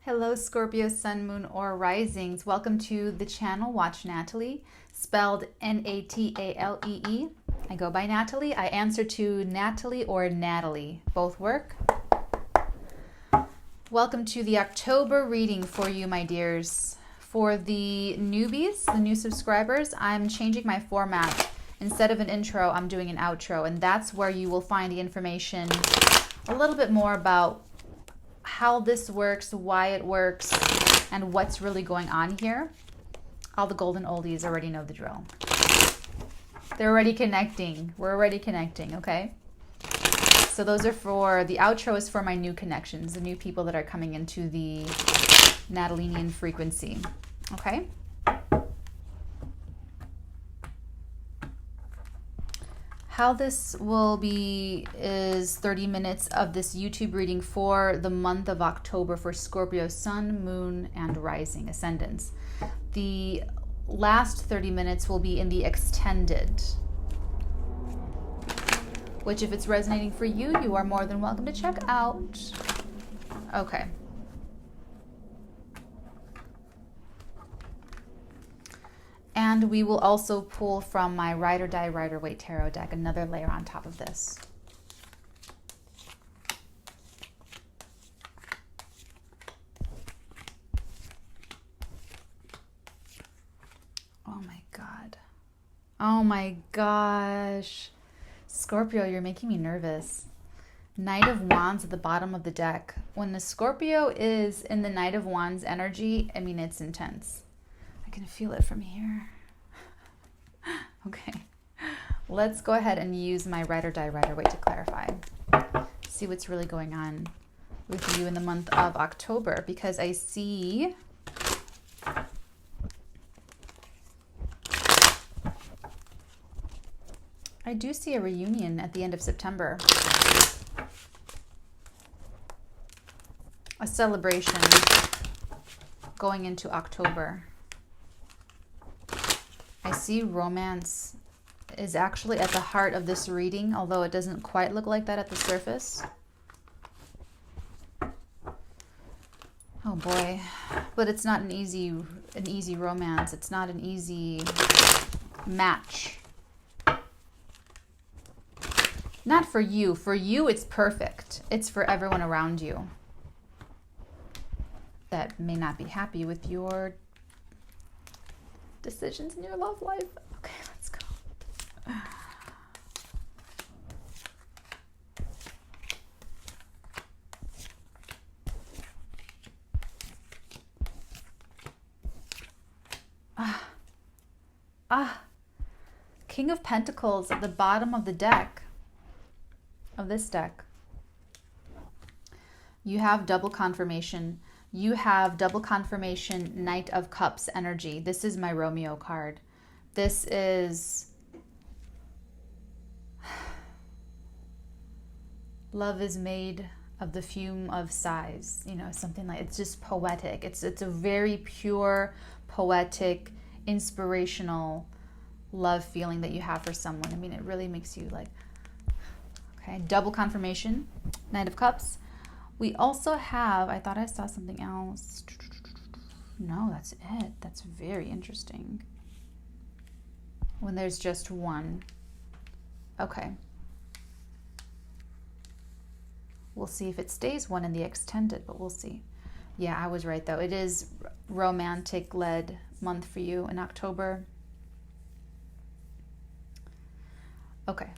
Hello, Scorpio, Sun, Moon, or Risings. Welcome to the channel. Watch Natalie, spelled Natalee. I go by Natalie. I answer to Natalie or Natalie. Both work. Welcome to the October reading for you, my dears. For the newbies, the new subscribers, I'm changing my format. Instead of an intro, I'm doing an outro, and that's where you will find the information a little bit more about how this works, why it works, and what's really going on here. All the golden oldies already know the drill. They're already connecting. We're already connecting, okay? So those are for, the outro is for my new connections, the new people that are coming into the Natalinian frequency, okay? How this will be is 30 minutes of this YouTube reading for the month of October for Scorpio, Sun, Moon, and Rising Ascendants. The last 30 minutes will be in the extended, which if it's resonating for you, you are more than welcome to check out. Okay. And we will also pull from my Ride or Die, Rider Waite Tarot deck, another layer on top of this. Oh my God. Oh my gosh. Scorpio, you're making me nervous. Knight of Wands at the bottom of the deck. When the Scorpio is in the Knight of Wands energy, I mean, it's intense. I can feel it from here. Okay, let's go ahead and use my Ride or Die, Rider Waite to clarify. See what's really going on with you in the month of October, because I see I do see a reunion at the end of September. A celebration going into October. I see romance is actually at the heart of this reading, although it doesn't quite look like that at the surface. Oh boy. But it's not an easy romance. It's not an easy match. Not for you. For you, it's perfect. It's for everyone around you that may not be happy with your decisions in your love life. Okay, let's go. King of Pentacles at the bottom of the deck, of this deck. You have double confirmation. You have double confirmation, Knight of Cups energy. This is my Romeo card. This is love is made of the fume of sighs. You know, something like, it's just poetic. It's a very pure, poetic, inspirational love feeling that you have for someone. I mean, it really makes you like, okay, double confirmation, Knight of Cups. We also have, I thought I saw something else. No, that's it. That's very interesting. When there's just one. Okay. We'll see if it stays one in the extended, but we'll see. Yeah, I was right though. It is romantic-led month for you in October. Okay.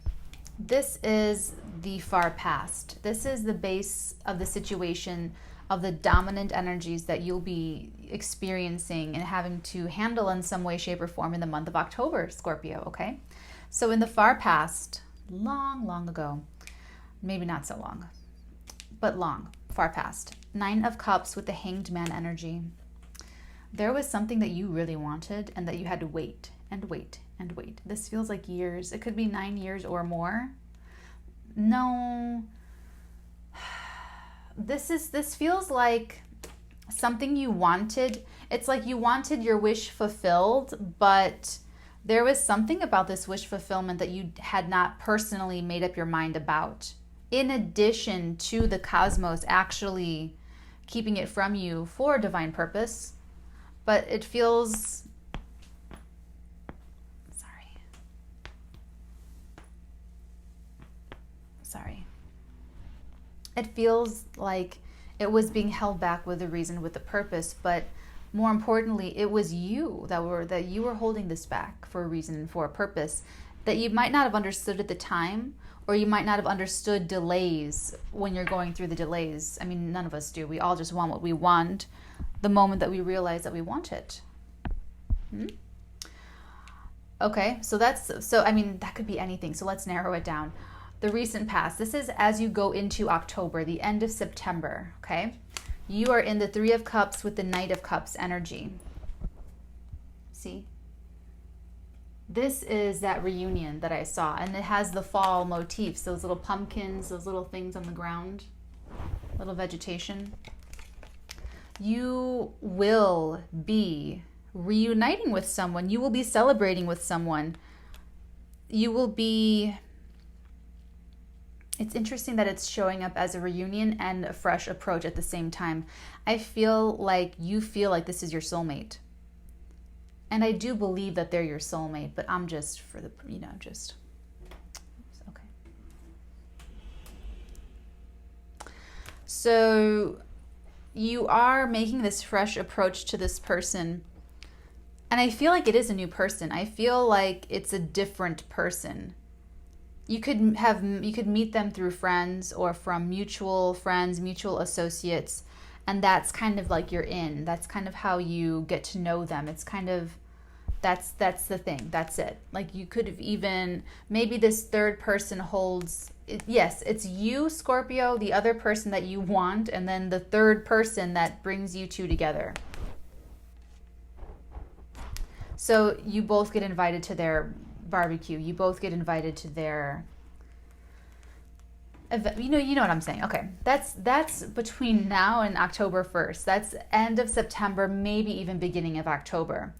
This is the far past. This is the base of the situation, of the dominant energies that you'll be experiencing and having to handle in some way, shape, or form in the month of October, Scorpio, okay? So in the far past, long, long ago, maybe not so long, but long, far past, 9 of Cups with the Hanged Man energy. There was something that you really wanted and that you had to wait and wait and wait. This feels like years. It could be 9 years or more. No. This feels like something you wanted. It's like you wanted your wish fulfilled, but there was something about this wish fulfillment that you had not personally made up your mind about. In addition to the cosmos actually keeping it from you for a divine purpose, but it feels, sorry. It feels like it was being held back with a reason, with a purpose, but more importantly, it was you that you were holding this back for a reason and for a purpose that you might not have understood at the time, or you might not have understood delays when you're going through the delays. I mean, none of us do. We all just want what we want the moment that we realize that we want it. Okay, so I mean, that could be anything. So let's narrow it down. The recent past. This is as you go into October, the end of September, okay? You are in the Three of Cups with the Knight of Cups energy. See? This is that reunion that I saw, and it has the fall motifs, those little pumpkins, those little things on the ground, little vegetation. You will be reuniting with someone. You will be celebrating with someone. You will be... It's interesting that it's showing up as a reunion and a fresh approach at the same time. I feel like you feel like this is your soulmate. And I do believe that they're your soulmate, but I'm just for the, just, okay. So you are making this fresh approach to this person. And I feel like it is a new person. I feel like it's a different person. You could meet them through friends or from mutual friends, mutual associates, and that's kind of like you're in. That's kind of how you get to know them. It's kind of, that's the thing. That's it. Like you could have even, maybe this third person holds, yes, it's you, Scorpio, the other person that you want, and then the third person that brings you two together. So you both get invited to their barbecue. You both get invited to their event. You know what I'm saying. Okay, that's between now and October 1st. That's end of September, maybe even beginning of October.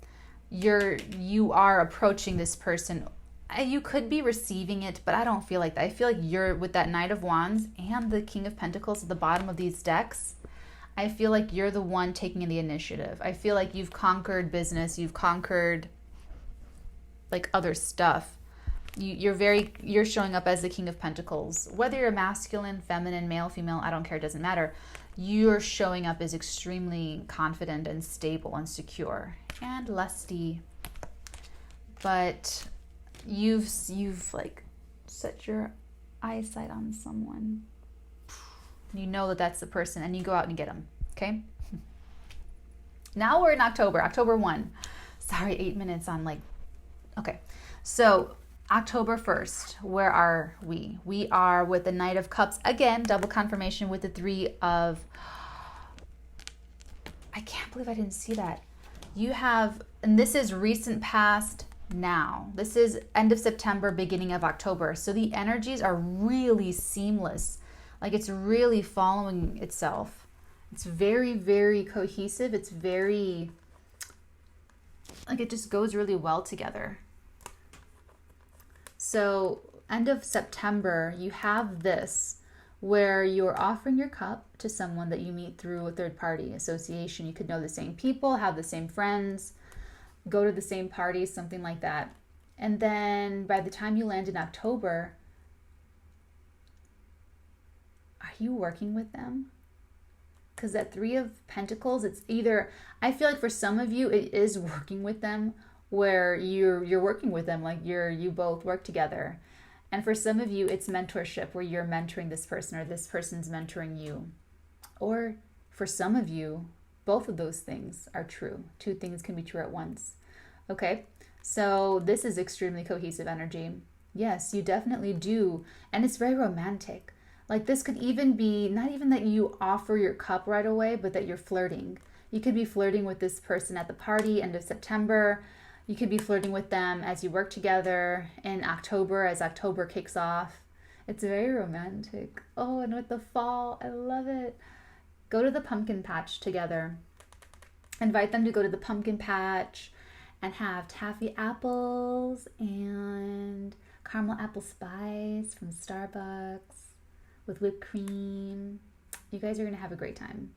You are approaching this person. You could be receiving it, but I don't feel like that. I feel like you're with that Knight of Wands and the King of Pentacles at the bottom of these decks. I feel like you're the one taking the initiative. I feel like you've conquered business. You've conquered like other stuff. You're showing up as the King of Pentacles. Whether you're masculine, feminine, male, female, I don't care, it doesn't matter. You're showing up as extremely confident and stable and secure and lusty. But you've like set your eyesight on someone. You know that that's the person, and you go out and get them. Okay? Now we're in October 1. Sorry, 8 minutes on like, okay. So October 1st, where are we? We are with the Knight of Cups. Again, double confirmation with the Three of... I can't believe I didn't see that. You have, and this is recent past now. This is end of September, beginning of October. So the energies are really seamless. Like it's really following itself. It's very, very cohesive. It's very, like it just goes really well together. So end of September, you have this where you're offering your cup to someone that you meet through a third party association. You could know the same people, have the same friends, go to the same parties, something like that. And then by the time you land in October, are you working with them? Because that Three of Pentacles, it's either, I feel like for some of you, it is working with them, where you're working with them, like you both work together. And for some of you, it's mentorship, where you're mentoring this person or this person's mentoring you. Or for some of you, both of those things are true. Two things can be true at once. Okay, so this is extremely cohesive energy. Yes, you definitely do. And it's very romantic. Like this could even be, not even that you offer your cup right away, but that you're flirting. You could be flirting with this person at the party, end of September. You could be flirting with them as you work together in October, as October kicks off. It's very romantic. Oh, and with the fall, I love it. Go to the pumpkin patch together. Invite them to go to the pumpkin patch and have taffy apples and caramel apple spice from Starbucks with whipped cream. You guys are going to have a great time.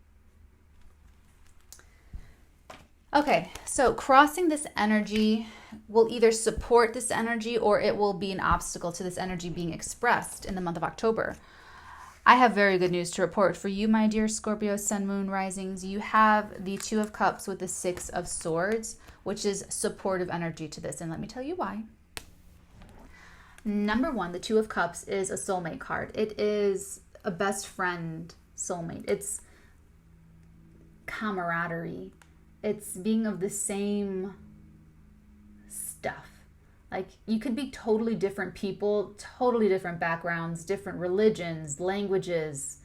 Okay, so crossing this energy will either support this energy or it will be an obstacle to this energy being expressed in the month of October. I have very good news to report for you, my dear Scorpio Sun, Moon, Risings. You have the Two of Cups with the Six of Swords, which is supportive energy to this. And let me tell you why. Number one, the Two of Cups is a soulmate card. It is a best friend soulmate. It's camaraderie. It's being of the same stuff. Like, you could be totally different people, totally different backgrounds, different religions, languages,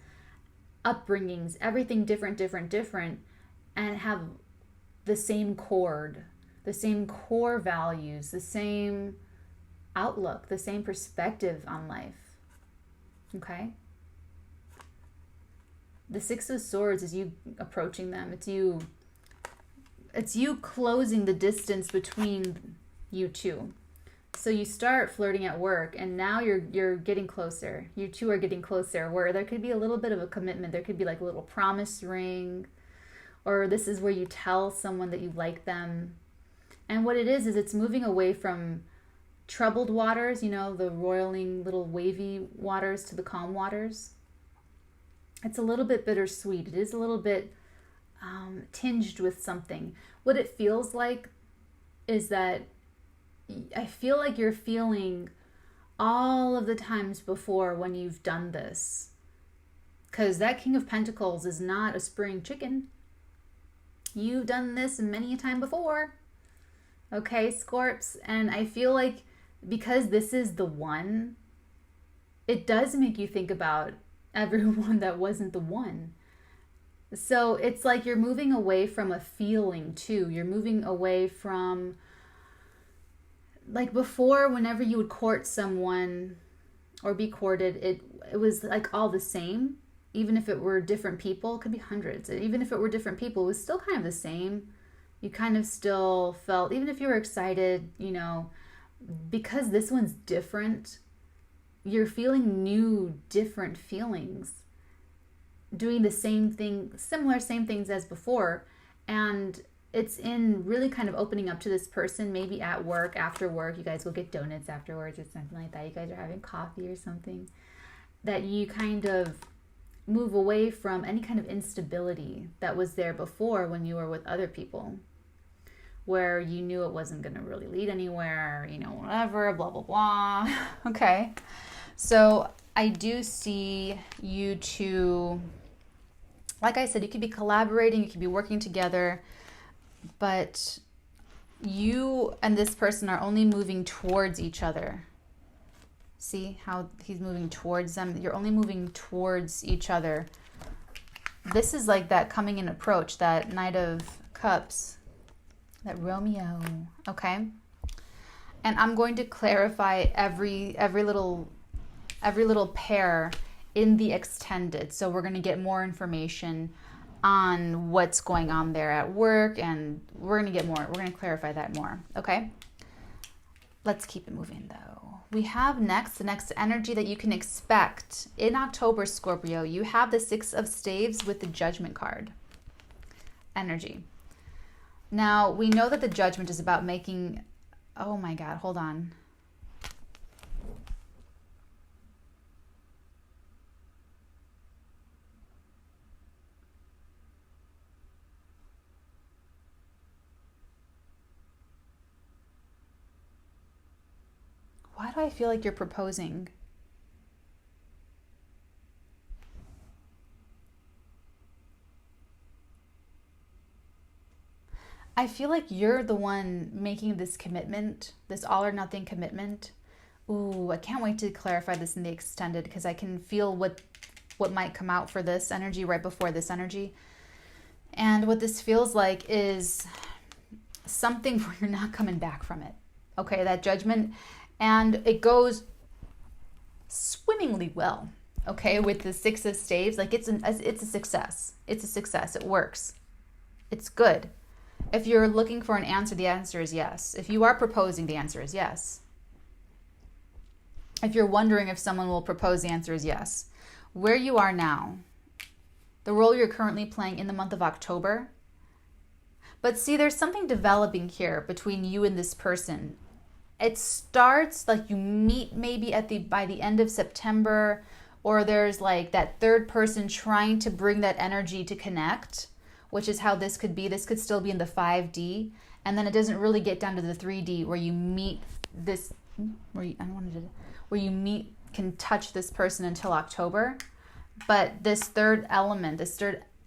upbringings, everything different, and have the same core values, the same outlook, the same perspective on life. Okay? The Six of Swords is you approaching them. It's you closing the distance between you two. So you start flirting at work, and now you're getting closer. You two are getting closer, where there could be a little bit of a commitment. There could be like a little promise ring, or this is where you tell someone that you like them. And what it is it's moving away from troubled waters, the roiling little wavy waters, to the calm waters. It's a little bit bittersweet. It is a little bit tinged with something. What it feels like is that I feel like you're feeling all of the times before when you've done this. Because that King of Pentacles is not a spring chicken. You've done this many a time before. Okay, Scorps. And I feel like because this is the one, it does make you think about everyone that wasn't the one. So it's like you're moving away from a feeling too. You're moving away from, like, before, whenever you would court someone or be courted, it was like all the same. Even if it were different people, it could be hundreds. Even if it were different people, it was still kind of the same. You kind of still felt, even if you were excited, because this one's different, you're feeling new, different feelings. Doing the same thing, same things as before. And it's in really kind of opening up to this person, maybe at work, after work. You guys will get donuts afterwards or something like that. You guys are having coffee or something. That you kind of move away from any kind of instability that was there before when you were with other people, where you knew it wasn't going to really lead anywhere, whatever, blah, blah, blah. Okay. So I do see you two, like I said, you could be collaborating, you could be working together, but you and this person are only moving towards each other. See how he's moving towards them? You're only moving towards each other. This is like that coming in approach, that Knight of Cups, that Romeo, okay? And I'm going to clarify every little pair in the extended. So we're going to get more information on what's going on there at work, and we're going to clarify that more, okay? Let's keep it moving though. We have the next energy that you can expect in October, Scorpio. You have the Six of Staves with the Judgment card energy. Now, we know that the Judgment is about making, oh my God, hold on. Why do I feel like you're proposing? I feel like you're the one making this commitment, this all or nothing commitment. Ooh, I can't wait to clarify this in the extended, because I can feel what might come out for this energy right before this energy. And what this feels like is something where you're not coming back from it. Okay, that Judgment. And it goes swimmingly well, okay, with the Six of Staves. Like, it's a success. It's a success. It works. It's good. If you're looking for an answer, the answer is yes. If you are proposing, the answer is yes. If you're wondering if someone will propose, the answer is yes. Where you are now, the role you're currently playing in the month of October, But see, there's something developing here between you and this person. It starts like you meet maybe by the end of September, or there's like that third person trying to bring that energy to connect, which is how this could be. This could still be in the 5D, and then it doesn't really get down to the 3D where you meet this, where you meet, can touch this person until October. But this third element, this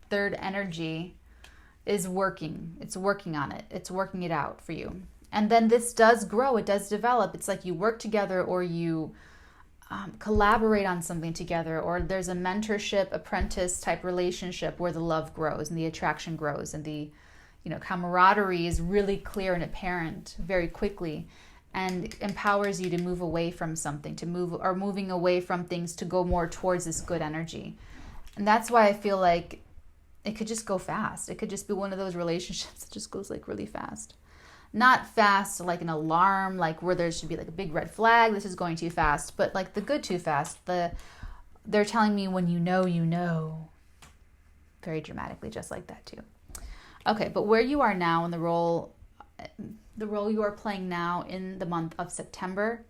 third energy is working. It's working on it. It's working it out for you. And then this does grow. It does develop. It's like you work together, or you collaborate on something together, or there's a mentorship, apprentice type relationship where the love grows and the attraction grows, and the camaraderie is really clear and apparent very quickly, and empowers you to move away from something, moving away from things to go more towards this good energy. And that's why I feel like it could just go fast. It could just be one of those relationships that just goes like really fast. Not fast like an alarm, like where there should be like a big red flag, this is going too fast, but like the good too fast. They're telling me when you know. Very dramatically, just like that too. Okay, but where you are now in the role you are playing now in the month of September,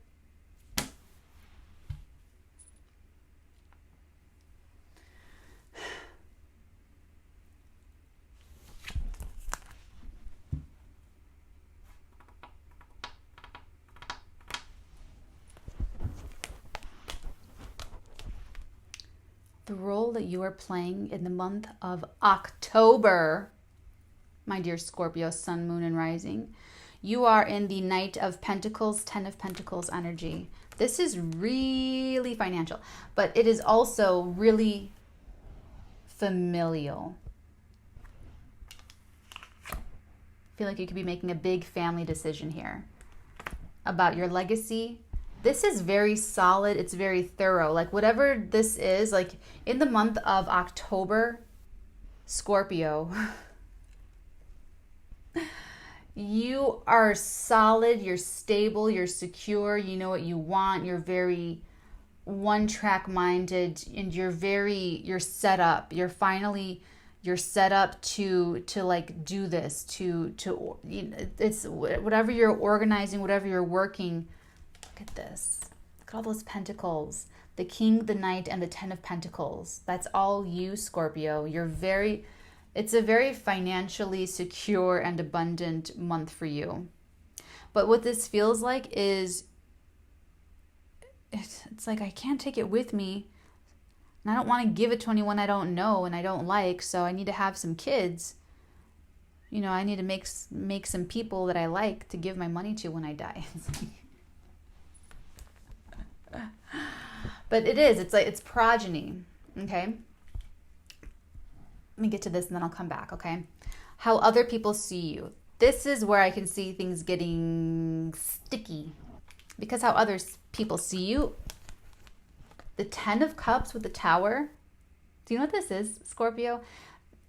the role that you are playing in the month of October, my dear Scorpio, Sun, Moon, and Rising, you are in the Knight of Pentacles, Ten of Pentacles energy. This is really financial, but it is also really familial. I feel like you could be making a big family decision here about your legacy. This is very solid. It's very thorough. Like whatever this is, like in the month of October, Scorpio, you are solid, you're stable, you're secure, you know what you want, you're very one-track minded, and you're set up. You're set up to like do this, it's whatever you're organizing, whatever you're working. Look at this. Look at all those pentacles. The King, the Knight, and the Ten of Pentacles. That's all you, Scorpio. It's a very financially secure and abundant month for you. But what this feels like is, it's like I can't take it with me. And I don't want to give it to anyone I don't know and I don't like, so I need to have some kids. I need to make some people that I like to give my money to when I die. But it's progeny, okay? Let me get to this and then I'll come back, okay? How other people see you. This is where I can see things getting sticky. Because how other people see you. The Ten of Cups with the Tower. Do you know what this is, Scorpio?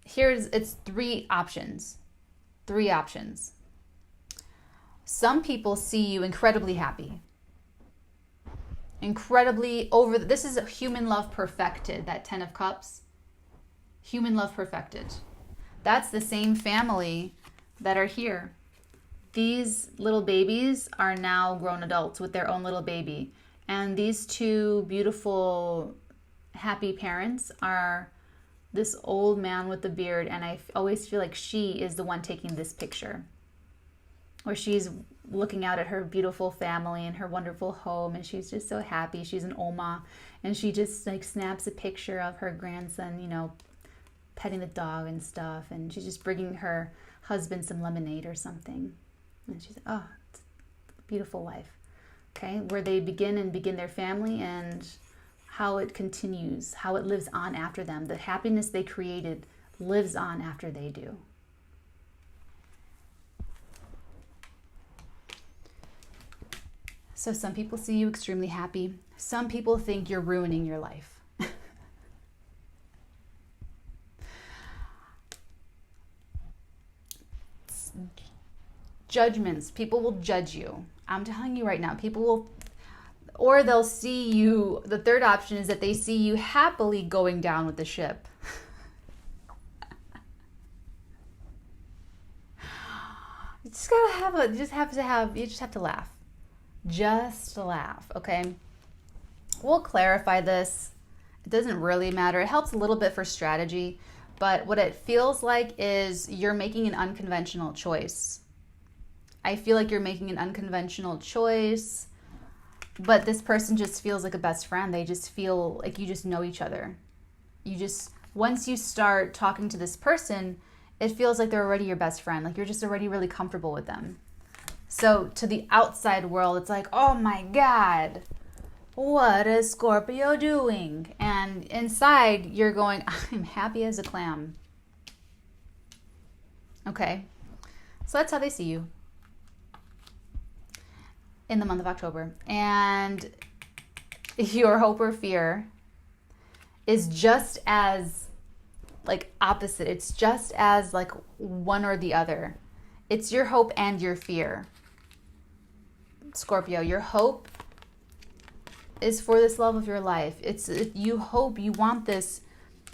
It's three options. Three options. Some people see you incredibly happy. Incredibly this is human love perfected, that Ten of Cups. Human love perfected. That's the same family that are here. These little babies are now grown adults with their own little baby. And these two beautiful, happy parents are this old man with the beard. And I always feel like she is the one taking this picture, where she's looking out at her beautiful family and her wonderful home, and she's just so happy. She's an Oma, and she just like snaps a picture of her grandson, petting the dog and stuff, and she's just bringing her husband some lemonade or something. And she's like, oh, it's a beautiful life. Okay, where they begin their family, and how it continues, how it lives on after them. The happiness they created lives on after they do. So some people see you extremely happy. Some people think you're ruining your life. Judgments. People will judge you. I'm telling you right now, people will, or they'll see you. The third option is that they see you happily going down with the ship. You just gotta have a, you just have to laugh. Just laugh, okay? We'll clarify this. It doesn't really matter. It helps a little bit for strategy, but what it feels like is you're making an unconventional choice. I feel like you're making an unconventional choice, but this person just feels like a best friend. They just feel like you just know each other. Once you start talking to this person, it feels like they're already your best friend. Like you're just already really comfortable with them. So to the outside world, it's like, oh my God, what is Scorpio doing? And inside, you're going, I'm happy as a clam. Okay, so that's how they see you in the month of October. And your hope or fear is just as like opposite. It's just as like one or the other. It's your hope and your fear. Scorpio, your hope is for this love of your life. You hope, you want this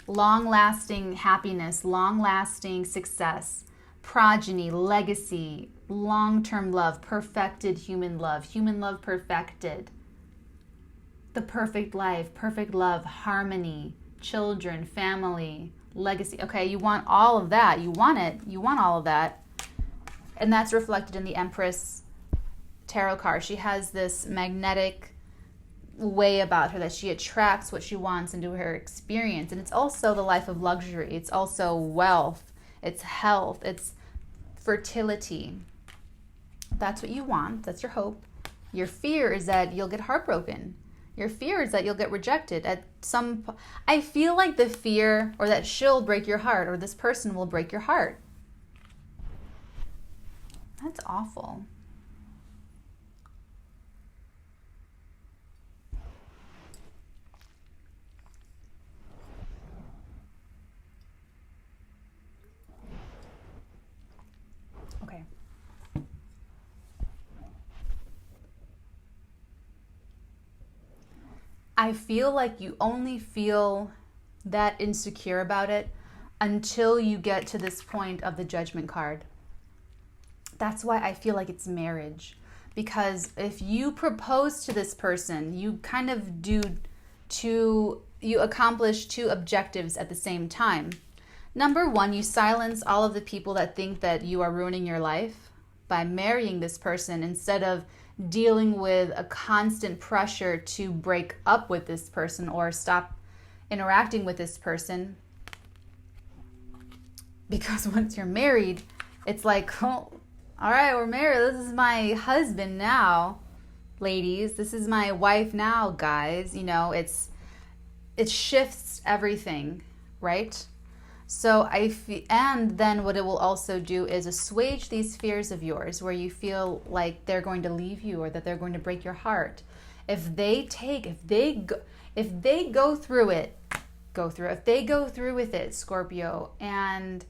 long-lasting happiness, long-lasting success, progeny, legacy, long-term love, perfected human love perfected. The perfect life, perfect love, harmony, children, family, legacy. Okay, you want all of that. You want it. You want all of that. And that's reflected in the Empress tarot card. She has this magnetic way about her that she attracts what she wants into her experience. And it's also the life of luxury. It's also wealth. It's health. It's fertility. That's what you want. That's your hope. Your fear is that you'll get heartbroken. Your fear is that you'll get rejected at some I feel like the fear or that she'll break your heart or this person will break your heart. That's awful. Okay. I feel like you only feel that insecure about it until you get to this point of the Judgment card. That's why I feel like it's marriage. Because if you propose to this person, you kind of you accomplish two objectives at the same time. Number one, you silence all of the people that think that you are ruining your life by marrying this person instead of dealing with a constant pressure to break up with this person or stop interacting with this person. Because once you're married, it's like, oh, all right, we're married. This is my husband now, ladies. This is my wife now, guys. You know, it shifts everything, right? So and then what it will also do is assuage these fears of yours where you feel like they're going to leave you or that they're going to break your heart. If they go through with it, Scorpio, and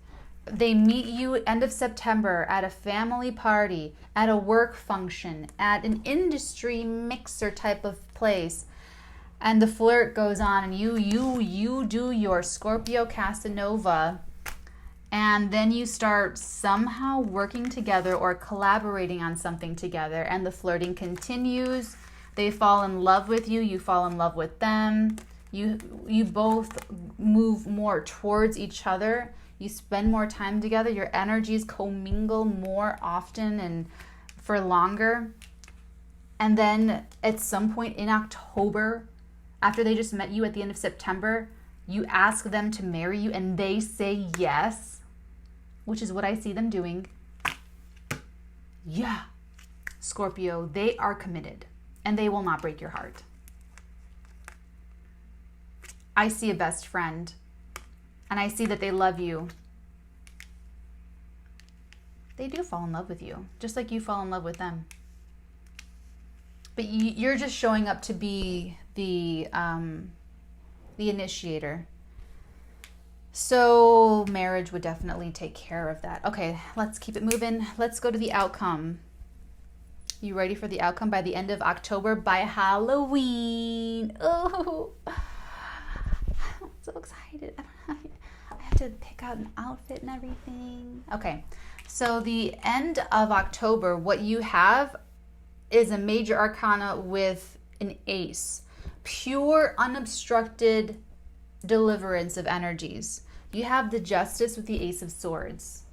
they meet you end of September at a family party, at a work function, at an industry mixer type of place, and the flirt goes on, and you do your Scorpio Casanova, and then you start somehow working together or collaborating on something together, and the flirting continues. They fall in love with you. You fall in love with them. You both move more towards each other. You spend more time together. Your energies commingle more often and for longer. And then at some point in October, after they just met you at the end of September, you ask them to marry you and they say yes, which is what I see them doing. Yeah, Scorpio, they are committed and they will not break your heart. I see a best friend and I see that they love you. They do fall in love with you, just like you fall in love with them. But you're just showing up to be the initiator. So marriage would definitely take care of that. Okay, let's keep it moving. Let's go to the outcome. You ready for the outcome by the end of October, by Halloween? Oh, I'm so excited. I have to pick out an outfit and everything. Okay, So the end of October, what you have is a major arcana with an ace. Pure, unobstructed deliverance of energies. You have the Justice with the Ace of Swords.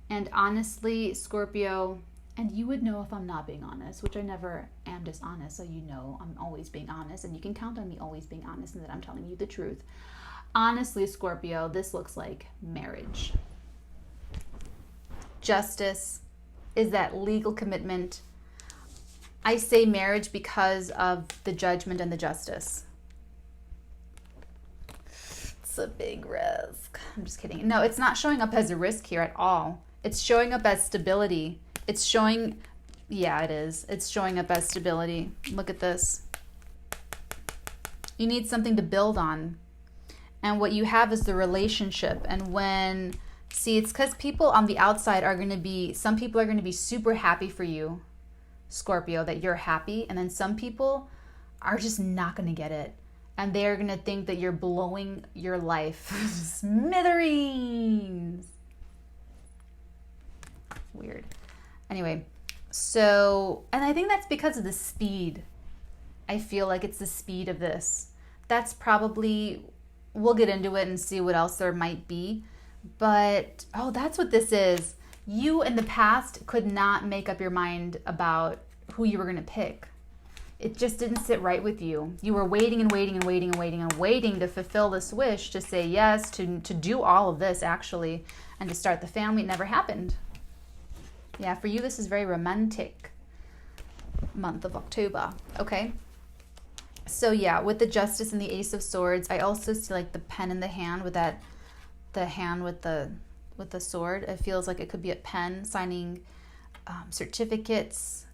And honestly, Scorpio, and you would know if I'm not being honest, which I never am dishonest, so you know I'm always being honest, and you can count on me always being honest and that I'm telling you the truth. Honestly, Scorpio, this looks like marriage. Justice is that legal commitment. I say marriage because of the Judgment and the Justice. It's a big risk. I'm just kidding. No, it's not showing up as a risk here at all. It's showing up as stability. It's showing, yeah, it is. It's showing up as stability. Look at this. You need something to build on. And what you have is the relationship. And when, see, it's because people on the outside are going to be, some people are going to be super happy for you, Scorpio, that you're happy. And then some people are just not going to get it. And they're going to think that you're blowing your life smithereens. Weird. Anyway, so, and I think that's because of the speed. I feel like it's the speed of this. That's probably, we'll get into it and see what else there might be. But, oh, that's what this is. You in the past could not make up your mind about who you were going to pick. It just didn't sit right with you. You were waiting and waiting and waiting and waiting and waiting to fulfill this wish, to say yes, to do all of this actually, and to start the family. It never happened. Yeah, for you, this is very romantic month of October. Okay. So yeah, with the Justice and the Ace of Swords, I also see like the pen in the hand with that, the hand with the sword. It feels like it could be a pen signing certificates,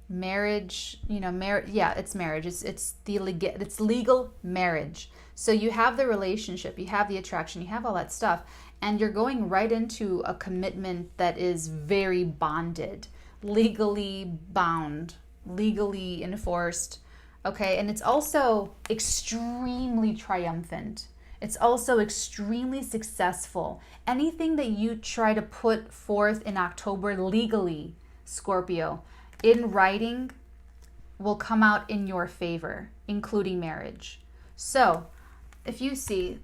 marriage, you know, marriage. Yeah, it's marriage. It's legal marriage. So you have the relationship, you have the attraction, you have all that stuff, and you're going right into a commitment that is very bonded, legally bound, legally enforced. Okay, and it's also extremely triumphant. It's also extremely successful. Anything that you try to put forth in October legally, Scorpio, in writing, will come out in your favor, including marriage. So, if you see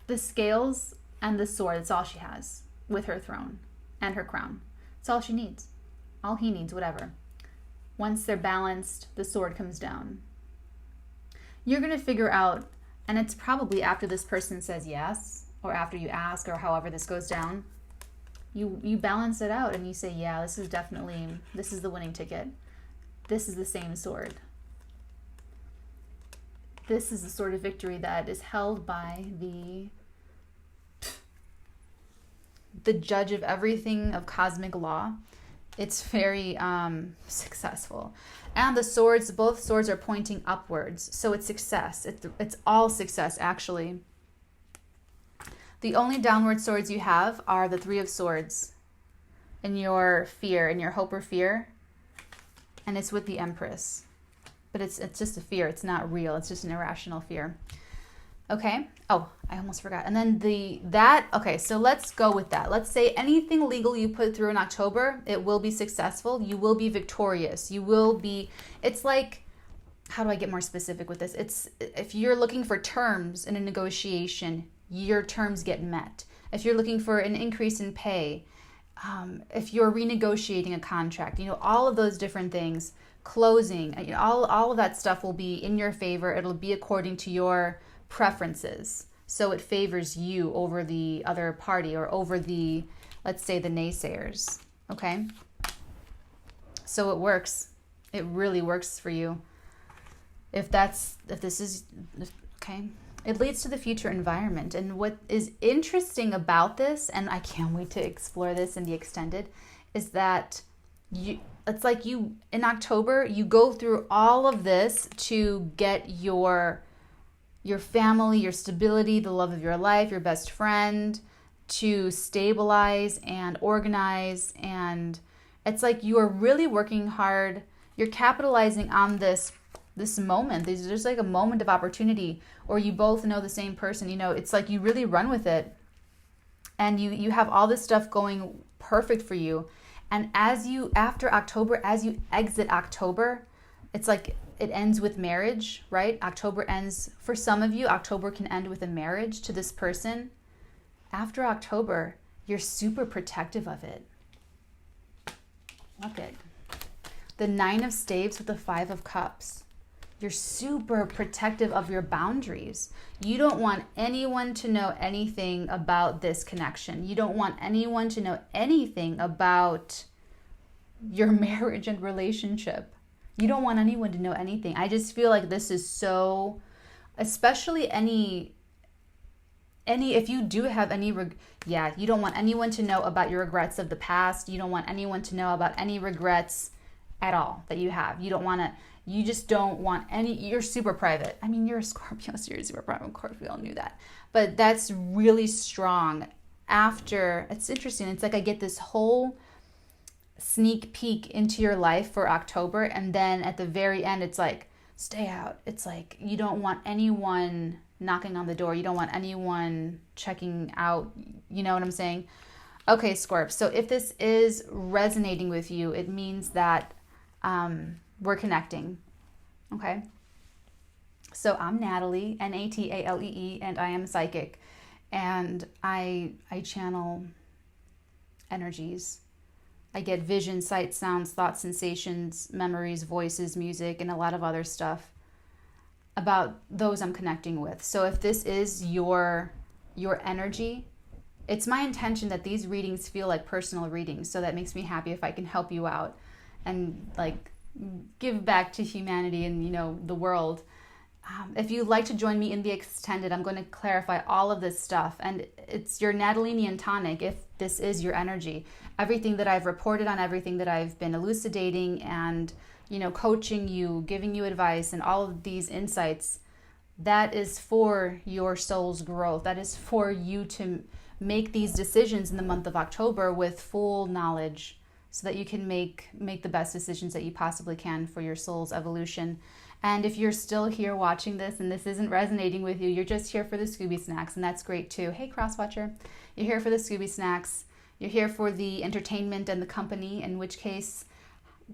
the scales and the sword, that's all she has with her throne and her crown. That's all she needs. All he needs, whatever. Once they're balanced, the sword comes down. You're going to figure out, and it's probably after this person says yes, or after you ask, or however this goes down, you balance it out and you say, yeah, this is the winning ticket. This is the same sword. This is the sword of victory that is held by the judge of everything of cosmic law. It's very successful. And the swords, both swords are pointing upwards. So it's success. It's all success, actually. The only downward swords you have are the Three of Swords in your fear, in your hope or fear. And it's with the Empress. But it's just a fear. It's not real. It's just an irrational fear. Okay. Oh, I almost forgot. And then okay, so let's go with that. Let's say anything legal you put through in October, it will be successful. You will be victorious. It's like, how do I get more specific with this? It's, if you're looking for terms in a negotiation, your terms get met. If you're looking for an increase in pay, if you're renegotiating a contract, all of those different things, closing, all of that stuff will be in your favor. It'll be according to your preferences. So it favors you over the other party or over the, let's say, the naysayers. Okay? So it works. It really works for you. If this is, okay? It leads to the future environment. And what is interesting about this, and I can't wait to explore this in the extended, is that it's like you, in October, you go through all of this to get your family, your stability, the love of your life, your best friend, to stabilize and organize. And it's like you are really working hard. You're capitalizing on this moment. There's like a moment of opportunity, or you both know the same person. It's like you really run with it. And you have all this stuff going perfect for you. And after October, as you exit October, it's like it ends with marriage, right? October ends, for some of you, October can end with a marriage to this person. After October, you're super protective of it. Look at the 9 of Staves with the 5 of Cups. You're super protective of your boundaries. You don't want anyone to know anything about this connection. You don't want anyone to know anything about your marriage and relationship. You don't want anyone to know anything. I just feel like this is so, especially if you do have any, you don't want anyone to know about your regrets of the past. You don't want anyone to know about any regrets at all that you have. You just don't want any, you're super private. I mean, you're a Scorpio, so you're super private. Of course, we all knew that. But that's really strong. After, it's interesting. It's like I get this whole sneak peek into your life for October. And then at the very end, it's like, stay out. It's like, you don't want anyone knocking on the door. You don't want anyone checking out. You know what I'm saying? Okay, Scorp. So if this is resonating with you, it means that we're connecting. Okay. So I'm Natalie, Natalee, and I am psychic, and I channel energies. I get vision, sight, sounds, thoughts, sensations, memories, voices, music, and a lot of other stuff about those I'm connecting with. So if this is your energy, it's my intention that these readings feel like personal readings. So that makes me happy if I can help you out and like give back to humanity and, you know, the world. If you'd like to join me in the extended, I'm going to clarify all of this stuff. And it's your Natalinian tonic if this is your energy. Everything that I've reported on, everything that I've been elucidating and, you know, coaching you, giving you advice, and all of these insights, that is for your soul's growth. That is for you to make these decisions in the month of October with full knowledge, so that you can make the best decisions that you possibly can for your soul's evolution. And if you're still here watching this and this isn't resonating with you, you're just here for the Scooby Snacks, and that's great too. Hey, Crosswatcher, you're here for the Scooby Snacks. You're here for the entertainment and the company, in which case,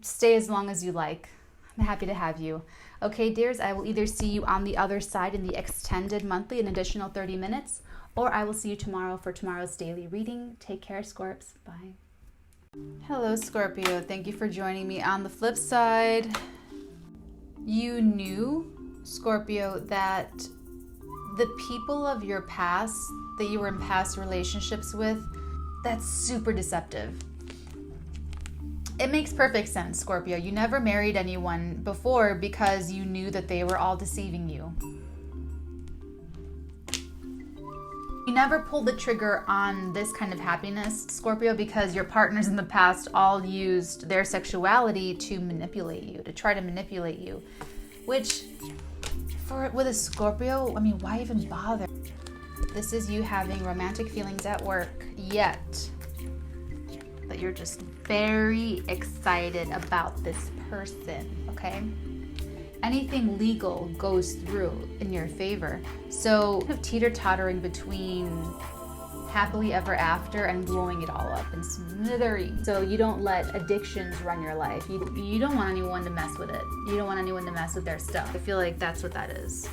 stay as long as you like. I'm happy to have you. Okay, dears, I will either see you on the other side in the extended monthly, an additional 30 minutes, or I will see you tomorrow for tomorrow's daily reading. Take care, Scorps. Bye. Hello, Scorpio. Thank you for joining me on the flip side. You knew, Scorpio, that the people of your past that you were in past relationships with, that's super deceptive. It makes perfect sense, Scorpio. You never married anyone before because you knew that they were all deceiving you. You never pulled the trigger on this kind of happiness, Scorpio, because your partners in the past all used their sexuality to manipulate you, to try to manipulate you. Which, with a Scorpio, I mean, why even bother? This is you having romantic feelings at work, yet that you're just very excited about this person, okay? Anything legal goes through in your favor. So teeter-tottering between happily ever after and blowing it all up and smithereens. So you don't let addictions run your life. You don't want anyone to mess with it. You don't want anyone to mess with their stuff. I feel like that's what that is.